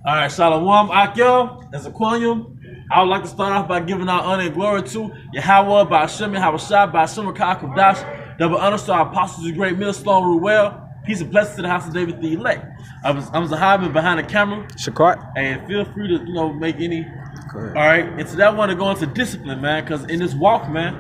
All right, Shalom, Akel, as a Quanium. I would like to start off by giving our honor and glory to Yahweh, Ba'ashem, Yahawashi, Ba'ashem, Ka'akudash, double honor to our apostles, the great millstone, Ruel. Peace and blessings to the house of David the elect. I'm Zahabi behind the camera. Shakart. And feel free to, make any. All right, and today I want to go into discipline, man, because in this walk, man,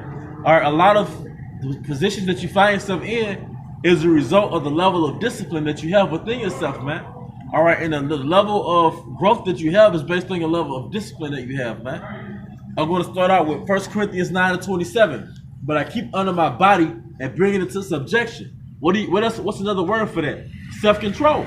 a lot of the positions that you find yourself in is a result of the level of discipline that you have within yourself, man. All right, and the level of growth that you have is based on your level of discipline that you have, man. I'm going to start out with 1 Corinthians 9:27. But I keep under my body and bring it to subjection. What's another word for that? Self-control.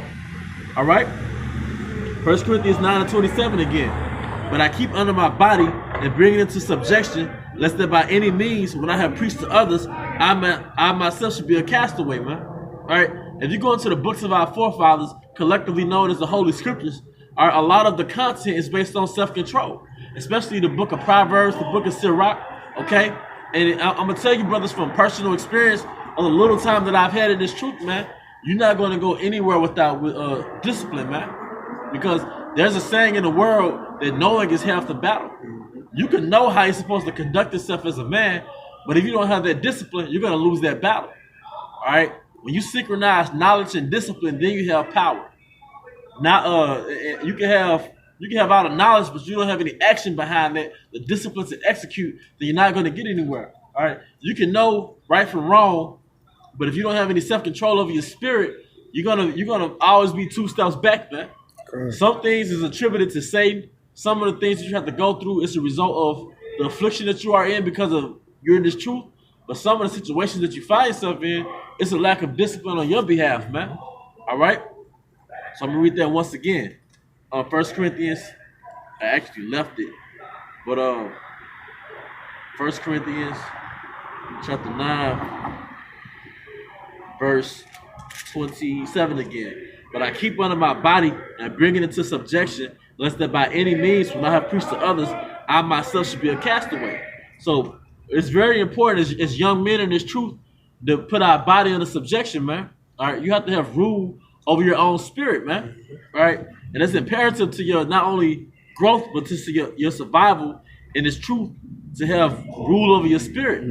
All right. 1 Corinthians 9:27 again. But I keep under my body and bring it into subjection, lest that by any means, when I have preached to others, I myself should be a castaway, man. All right. If you go into the books of our forefathers, collectively known as the Holy Scriptures, a lot of the content is based on self-control, especially the book of Proverbs, the book of Sirach, okay? And I'm going to tell you, brothers, from personal experience, on the little time that I've had in this truth, man, you're not going to go anywhere without discipline, man, because there's a saying in the world that knowing is half the battle. You can know how you're supposed to conduct yourself as a man, but if you don't have that discipline, you're going to lose that battle, all right? When you synchronize knowledge and discipline, then you have power. Now, you can have all the knowledge, but you don't have any action behind that, the discipline to execute, then you're not going to get anywhere. All right, you can know right from wrong, but if you don't have any self-control over your spirit, you're gonna always be 2 steps back, man. Correct. Some things is attributed to Satan. Some of the things that you have to go through is a result of the affliction that you are in because of you're in this truth. But some of the situations that you find yourself in, it's a lack of discipline on your behalf, man. All right? So I'm going to read that once again. 1 Corinthians, I actually left it. But 1 Corinthians chapter 9, verse 27 again. But I keep under my body and bring it into subjection, lest that by any means, when I have preached to others, I myself should be a castaway. So it's very important as young men in this truth to put our body under subjection, man. All right, you have to have rule over your own spirit, man. All right, and it's imperative to your not only growth but to your survival in this truth to have rule over your spirit,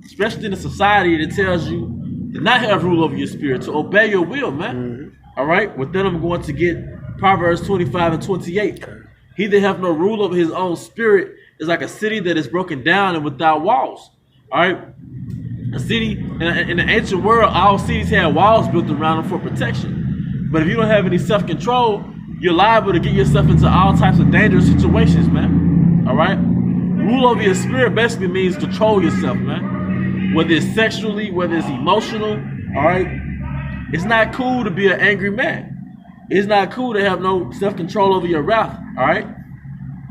especially in a society that tells you to not have rule over your spirit, to obey your will, man. All right, well then I'm going to get Proverbs 25:28. He that hath no rule over his own spirit is like a city that is broken down and without walls. All right. A city, in the ancient world, all cities had walls built around them for protection. But if you don't have any self-control, you're liable to get yourself into all types of dangerous situations, man. All right? Rule over your spirit basically means control yourself, man. Whether it's sexually, whether it's emotional, all right? It's not cool to be an angry man. It's not cool to have no self-control over your wrath, all right?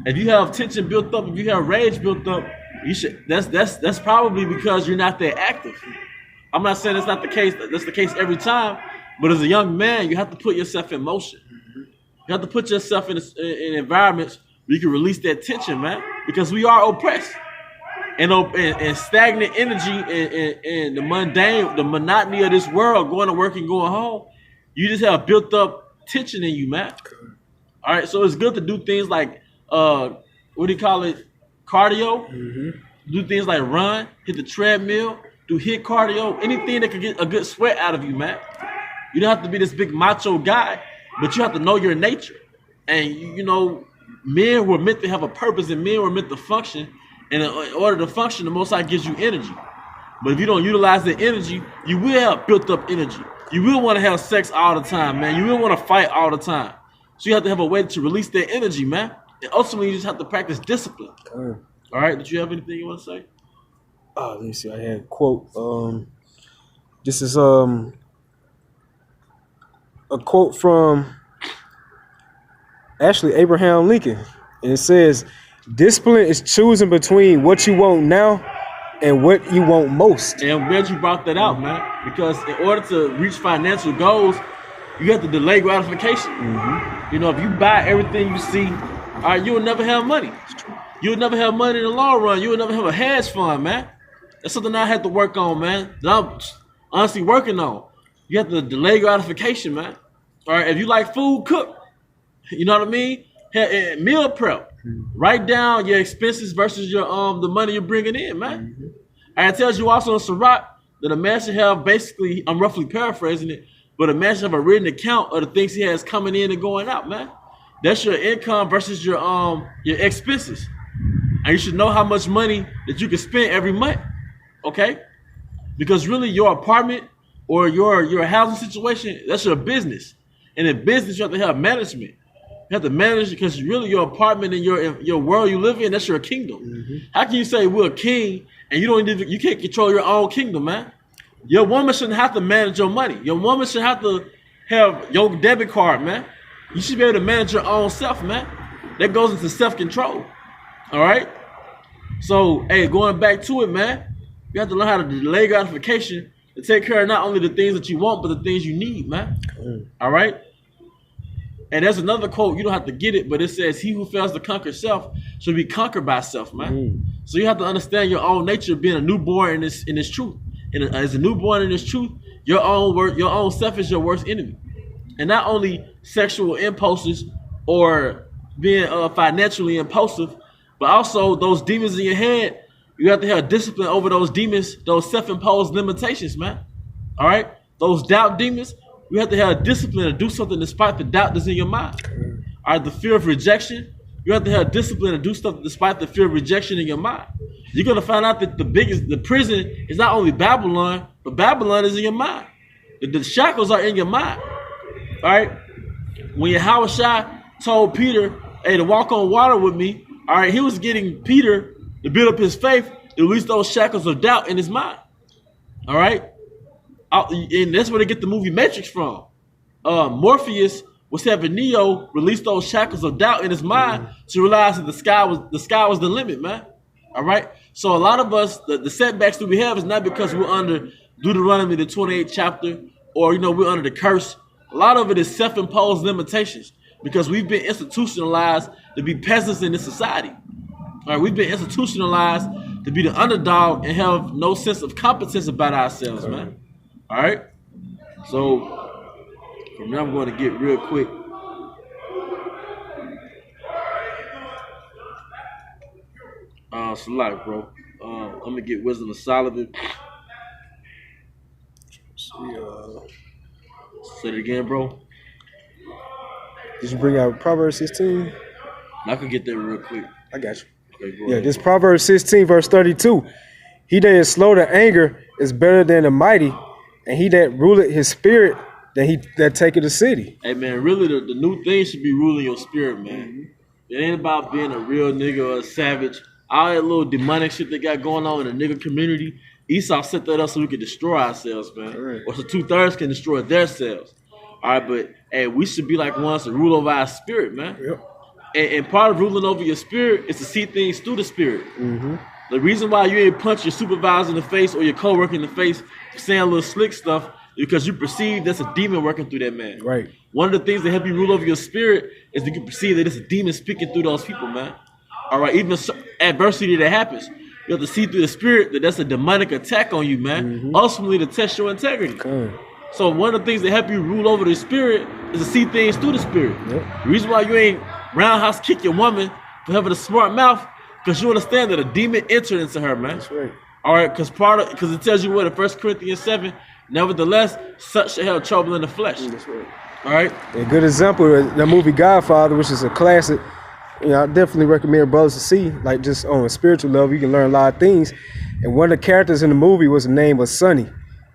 If you have tension built up, if you have rage built up, you should. That's probably because you're not that active. I'm not saying that's not the case. That's the case every time. But as a young man, you have to put yourself in motion. You have to put yourself in environments where you can release that tension, man. Because we are oppressed, and stagnant energy and the mundane, the monotony of this world, going to work and going home. You just have built up tension in you, man. All right, so it's good to do things like what do you call it? Cardio. Do things like run, hit the treadmill, do HIIT cardio, anything that can get a good sweat out of you, man. You don't have to be this big macho guy, but you have to know your nature. And men were meant to have a purpose, and men were meant to function. And in order to function, the Most High gives you energy. But if you don't utilize the energy, you will have built up energy. You will want to have sex all the time, man. You will want to fight all the time. So you have to have a way to release that energy, man. And ultimately, you just have to practice discipline. All right. Did you have anything you want to say? Let me see. I had a quote. This is a quote from actually Abraham Lincoln, and it says, "Discipline is choosing between what you want now and what you want most." And I'm glad you brought that out, man. Because in order to reach financial goals, you have to delay gratification. If you buy everything you see, all right, you will never have money. You'll never have money in the long run. You will never have a hedge fund, man. That's something I had to work on, man. That I'm honestly working on. You have to delay gratification, man. All right, if you like food, cook. You know what I mean? Meal prep. Write down your expenses versus your the money you're bringing in, man. And it tells you also in Sirach that a man should have basically, I'm roughly paraphrasing it, but a man should have a written account of the things he has coming in and going out, man. That's your income versus your expenses. And you should know how much money that you can spend every month. Okay? Because really your apartment or your housing situation, that's your business. And in business, you have to have management. You have to manage because really your apartment and your world you live in, that's your kingdom. How can you say we're a king and you can't control your own kingdom, man? Your woman shouldn't have to manage your money. Your woman should have to have your debit card, man. You should be able to manage your own self, man. That goes into self-control. All right? So, hey, going back to it, man, you have to learn how to delay gratification to take care of not only the things that you want, but the things you need, man. All right? And there's another quote, you don't have to get it, but it says, he who fails to conquer self should be conquered by self, man. So you have to understand your own nature being a newborn in this truth. And as a newborn in this truth, your own self is your worst enemy. And not only sexual impulses or being financially impulsive, but also those demons in your head, you have to have discipline over those demons, those self-imposed limitations, man. All right? Those doubt demons, you have to have discipline to do something despite the doubt that's in your mind. All right? The fear of rejection, you have to have discipline to do something despite the fear of rejection in your mind. You're going to find out that the prison is not only Babylon, but Babylon is in your mind. The shackles are in your mind. All right? When Yahushua told Peter, hey, to walk on water with me, all right, he was getting Peter to build up his faith, to release those shackles of doubt in his mind. All right? And that's where they get the movie Matrix from. Morpheus was having Neo release those shackles of doubt in his mind to realize that the sky was the limit, man. All right? So a lot of us, the setbacks that we have is not because we're under Deuteronomy, the 28th chapter, or, we're under the curse. A lot of it is self-imposed limitations because we've been institutionalized to be peasants in this society. All right, we've been institutionalized to be the underdog and have no sense of competence about ourselves, man. All right? So, from now I'm going to get real quick. Select, bro. I'm going to get Wisdom of Solomon. Say it again, bro. Did you bring out Proverbs 16? I could get there real quick. I got you. Okay, go Yeah, ahead. this Proverbs 16, verse 32. He that is slow to anger is better than the mighty, and he that ruleth his spirit than he that taketh a city. Hey, man, really, the new thing should be ruling your spirit, man. It ain't about being a real nigga or a savage. All that little demonic shit they got going on in the nigga community, Esau set that up so we could destroy ourselves, man. Right. Or so 2/3 can destroy their selves. All right, but hey, we should be like ones to rule over our spirit, man. Yep. And part of ruling over your spirit is to see things through the spirit. The reason why you ain't punch your supervisor in the face or your coworker in the face for saying a little slick stuff is because you perceive that's a demon working through that man. Right. One of the things that help you rule over your spirit is that you can perceive that it's a demon speaking through those people, man. All right, even adversity that happens, you have to see through the spirit that that's a demonic attack on you, man. Ultimately to test your integrity. So one of the things that help you rule over the spirit is to see things through the spirit. The reason why you ain't roundhouse kick your woman for having a smart mouth, because you understand that a demon entered into her, man. That's right. All right, because it tells you what in 1 Corinthians 7, nevertheless, such shall have trouble in the flesh. That's right. All right. A good example is the movie Godfather, which is a classic. I definitely recommend brothers to see, like just on a spiritual level, you can learn a lot of things. And one of the characters in the movie was the name of Sonny.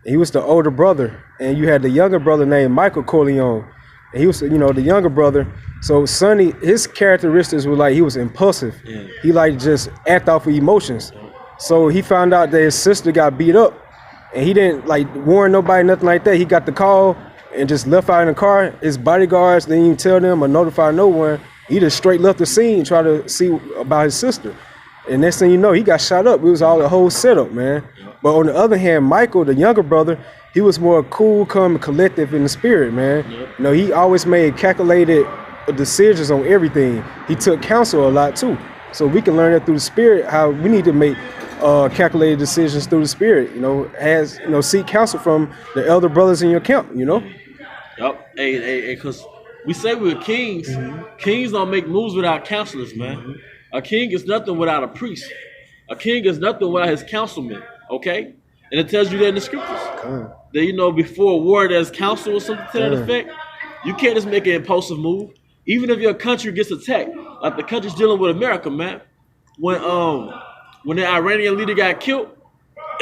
He was the older brother, and you had the younger brother named Michael Corleone. And he was, the younger brother. So Sonny, his characteristics were like he was impulsive. Yeah. He like just act off of emotions. So he found out that his sister got beat up, and he didn't like warn nobody, nothing like that. He got the call and just left out in the car. His bodyguards didn't even tell them or notify no one. He just straight left the scene, try to see about his sister. And next thing you know, he got shot up. It was all the whole setup, man. But on the other hand, Michael, the younger brother, he was more cool, calm, and collective in the spirit, man. He always made calculated decisions on everything. He took counsel a lot too. So we can learn that through the spirit, how we need to make calculated decisions through the spirit. Seek counsel from the elder brothers in your camp, Yup. Hey, because we say we're kings. Kings don't make moves without counselors, man. A king is nothing without a priest. A king is nothing without his councilmen, okay? And it tells you that in the scriptures. That, you know, before a war, there's counsel or something to that effect. You can't just make an impulsive move. Even if your country gets attacked, like the country's dealing with America, man. When the Iranian leader got killed,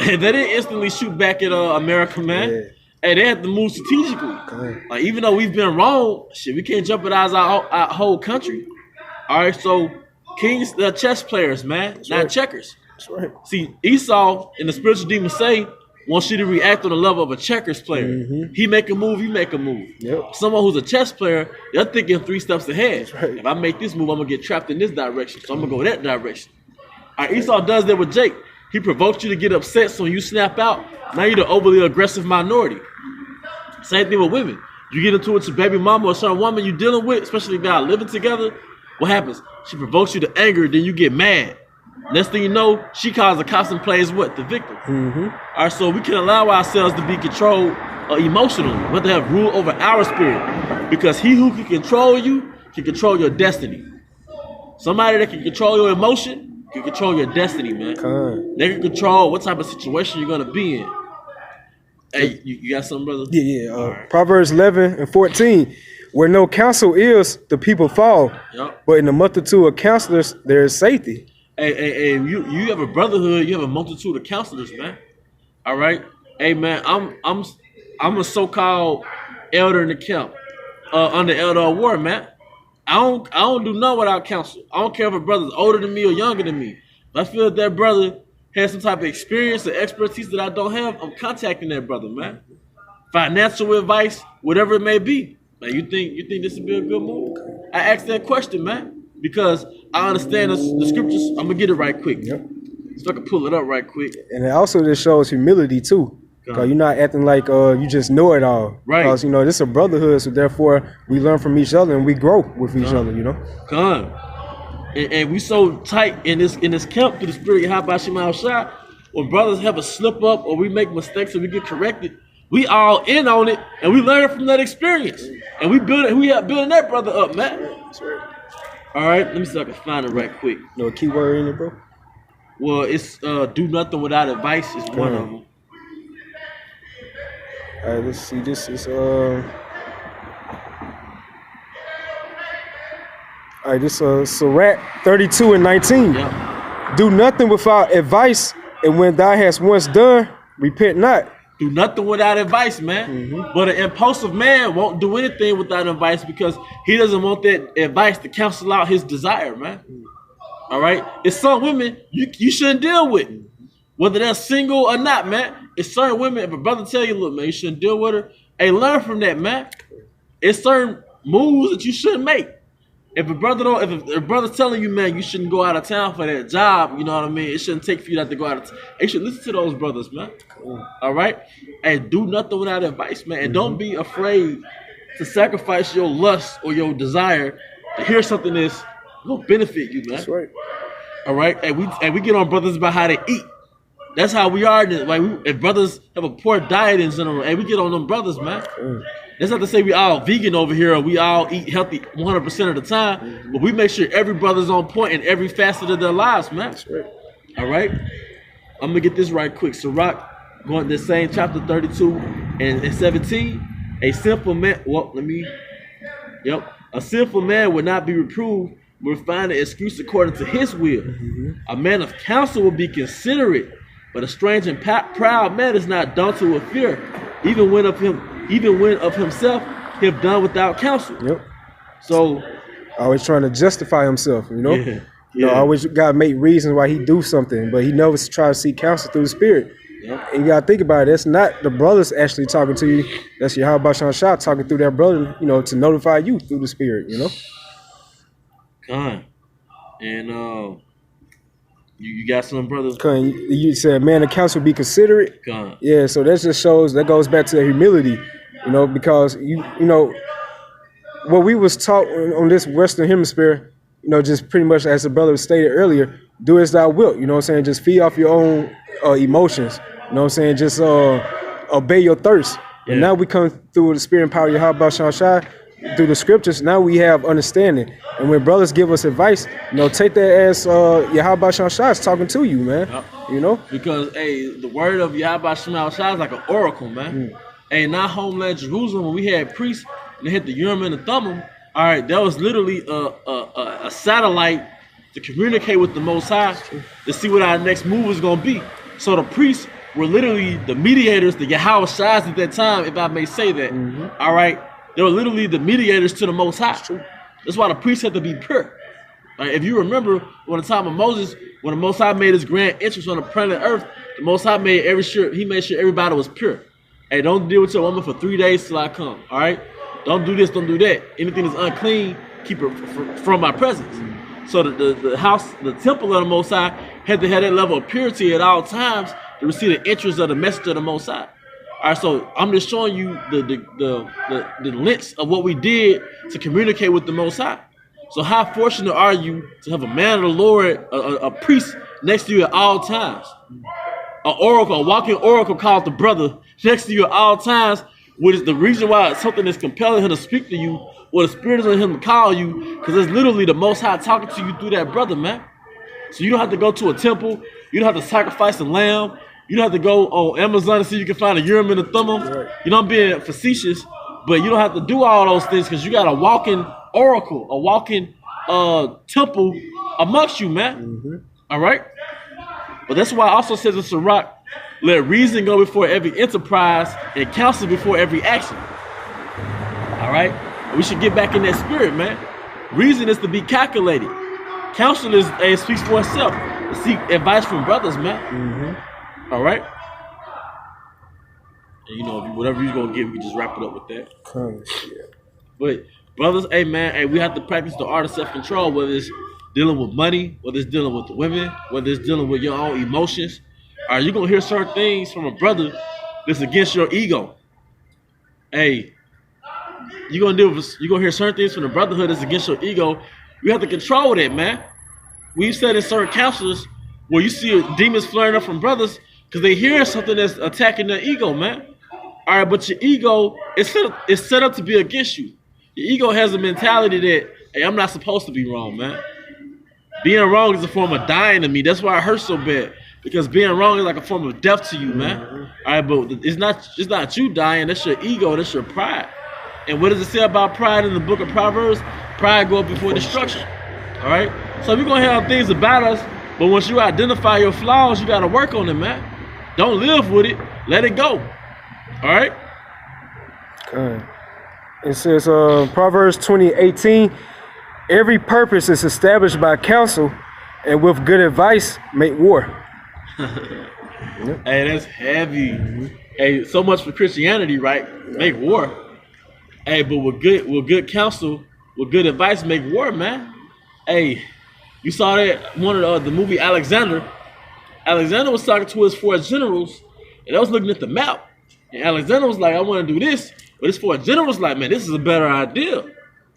they didn't instantly shoot back at America, man. And they had to move strategically. Like, even though we've been wrong, shit, we can't jeopardize our whole country. All right, so kings, they're chess players, man, that's not checkers. That's right. See, Esau and the spiritual demons say wants you to react on the level of a checkers player. He make a move, you make a move. Someone who's a chess player, they're thinking 3 steps ahead. If I make this move, I'm gonna get trapped in this direction, so I'm gonna go that direction. All right, Esau does that with Jake. He provokes you to get upset, so when you snap out, now you're the overly aggressive minority. Same thing with women. You get into it with your baby mama or some woman you're dealing with, especially if y'all living together, what happens? She provokes you to anger, then you get mad. Next thing you know, she calls the cops and plays what? The victim. All right, so we can allow ourselves to be controlled emotionally. We have to have rule over our spirit. Because he who can control you can control your destiny. Somebody that can control your emotion can control your destiny, man. They can control what type of situation you're going to be in. Hey, you got something, brother? Yeah. Right. Proverbs 11 and 14. Where no counsel is, the people fall. But in the multitude of counselors, there is safety. Hey, you have a brotherhood. You have a multitude of counselors, man. All right. Hey, man, I'm a so-called elder in the camp, under elder of war, man. I don't do nothing without counsel. I don't care if a brother's older than me or younger than me. If I feel that brother has some type of experience or expertise that I don't have, I'm contacting that brother, man. Financial advice, whatever it may be. Man, you think this would be a good move? I asked that question, man, because I understand the scriptures. I'm gonna get it right quick. So I can pull it up right quick. And it also just shows humility too. Because you're not acting like you just know it all. Right. Because, you know, this is a brotherhood, so therefore we learn from each other and we grow with each other, you know? And we so tight in this camp through the spirit of Habashim Shah, when brothers have a slip up or we make mistakes and we get corrected, we all in on it and we learn from that experience. And we have building that brother up, man. That's right. All right, let me see if I can find it right quick. No keyword in it, bro? Well, it's do nothing without advice is one of them. All right, let's see. This is all right, this Sirach 32 and 19. Do nothing without advice, and when thou hast once done, repent not. Do nothing without advice, man. But an impulsive man won't do anything without advice because he doesn't want that advice to cancel out his desire, man. All right? It's some women you shouldn't deal with, whether they're single or not, man. It's certain women, if a brother tell you, look, man, you shouldn't deal with her, hey, learn from that, man. It's certain moves that you shouldn't make. If a brother's telling you, man, you shouldn't go out of town for that job, you know what I mean? It shouldn't take for you not to go out of town. You should listen to those brothers, man. All right? And do nothing without advice, man. And don't be afraid to sacrifice your lust or your desire to hear something that's going to benefit you, man. That's right. All right? And we get on brothers about how they eat. That's how we are. Like, if brothers have a poor diet in general, and we get on them brothers, man. That's not to say we all vegan over here or we all eat healthy 100% of the time, but we make sure every brother's on point in every facet of their lives, man. That's right. All right? I'm going to get this right quick. Sirach, going to the same chapter 32 and 17. A sinful man, a sinful man will not be reproved, will find an excuse according to his will. A man of counsel will be considerate, but a strange and proud man is not daunted with fear, even when of himself he have done without counsel. So always trying to justify himself, you know? You know, always gotta make reasons why he do something, but he never try to seek counsel through the spirit. And you gotta think about it, it's not the brothers actually talking to you, that's your Habashim Shah talking through their brother, you know, to notify you through the spirit, you know? And you got some brothers? You said man of counsel be considerate. Yeah, so that just shows, that goes back to the humility, you know, because you know what we was taught on this Western Hemisphere, you know, just pretty much as the brother stated earlier, do as thou wilt, you know what I'm saying? Just feed off your own emotions, you know what I'm saying? Just obey your thirst. And now we come through the spirit and power of your Habashim Shah, through the scriptures, now we have understanding. And when brothers give us advice, take that as Yahweh Shem Shai is talking to you, man. Yep. Because the word of Yahweh Shem Shai is like an oracle, man. In our homeland Jerusalem, when we had priests and they hit the Urim and the Thummim, all right, that was literally a satellite to communicate with the Most High to see what our next move was gonna be. So the priests were literally the mediators, the Yahweh Shais at that time, if I may say that. All right, they were literally the mediators to the Most High. That's why the priests had to be pure. Right? If you remember, when the time of Moses, when the Most High made his grand entrance on the planet Earth, the Most High made sure everybody was pure. Hey, don't deal with your woman for 3 days till I come. All right, don't do this, don't do that. Anything that's unclean, keep it from my presence. So the house, the temple of the Most High had to have that level of purity at all times to receive the interest of the message of the Most High. All right, so I'm just showing you the lengths of what we did to communicate with the Most High. So how fortunate are you to have a man of the Lord, a priest next to you at all times? An oracle, a walking oracle called the brother next to you at all times, which is the reason why something is compelling him to speak to you, or the spirit is on him to call you, because it's literally the Most High talking to you through that brother, man. So you don't have to go to a temple, you don't have to sacrifice a lamb, you don't have to go on Amazon and see if you can find a Urim and a Thummim. Right. You know, I'm being facetious, but you don't have to do all those things because you got a walking oracle, a walking temple amongst you, man. All right? But that's why it also says in Sirach, let reason go before every enterprise and counsel before every action. All right? We should get back in that spirit, man. Reason is to be calculated. Counsel is speaks for itself. To seek advice from brothers, man. All right? And, whatever you're going to give, we just wrap it up with that. But, brothers, hey, man, we have to practice the art of self-control, whether it's dealing with money, whether it's dealing with the women, whether it's dealing with your own emotions. All right, you're going to hear certain things from a brother that's against your ego. Hey, you're gonna hear certain things from the brotherhood that's against your ego. You have to control that, man. We've said in certain counselors where you see demons flaring up from brothers because they hear something that's attacking their ego, man. All right, but your ego is set up to be against you. Your ego has a mentality that, hey, I'm not supposed to be wrong, man. Being wrong is a form of dying to me. That's why it hurts so bad, because being wrong is like a form of death to you, man. All right, but it's not you dying. That's your ego. That's your pride. And what does it say about pride in the book of Proverbs? Pride goes before destruction. All right? So we're going to have things about us, but once you identify your flaws, you got to work on them, man. Don't live with it. Let it go. All right? Okay. It says, Proverbs 20:18, every purpose is established by counsel, and with good advice, make war. Hey, that's heavy. Hey, so much for Christianity, right? Make war. Hey, but with good counsel, with good advice, make war, man. Hey, you saw that one of the movie Alexander. Alexander was talking to his 4 generals, and they was looking at the map. And Alexander was like, I want to do this. But his 4 generals like, man, this is a better idea.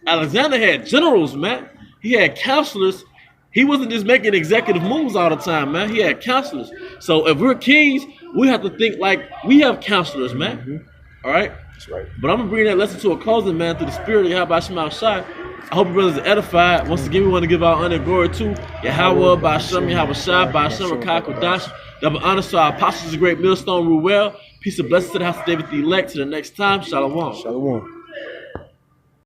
Alexander had generals, man. He had counselors. He wasn't just making executive moves all the time, man. He had counselors. So if we're kings, we have to think like we have counselors, man. All right? That's right. But I'm going to bring that lesson to a closing, man, through the spirit of Yahweh Shem Shai. I hope you brothers are edified. Once again, we want to give our honor and glory to Yahweh, Ba'ashem, Yahweh Shai, Ba'ashem, Rakah, Kodash. Double honor to our apostles, the great millstone, rule well. Peace and blessings to the house of David the elect. To the next time, Shalom. Shalom.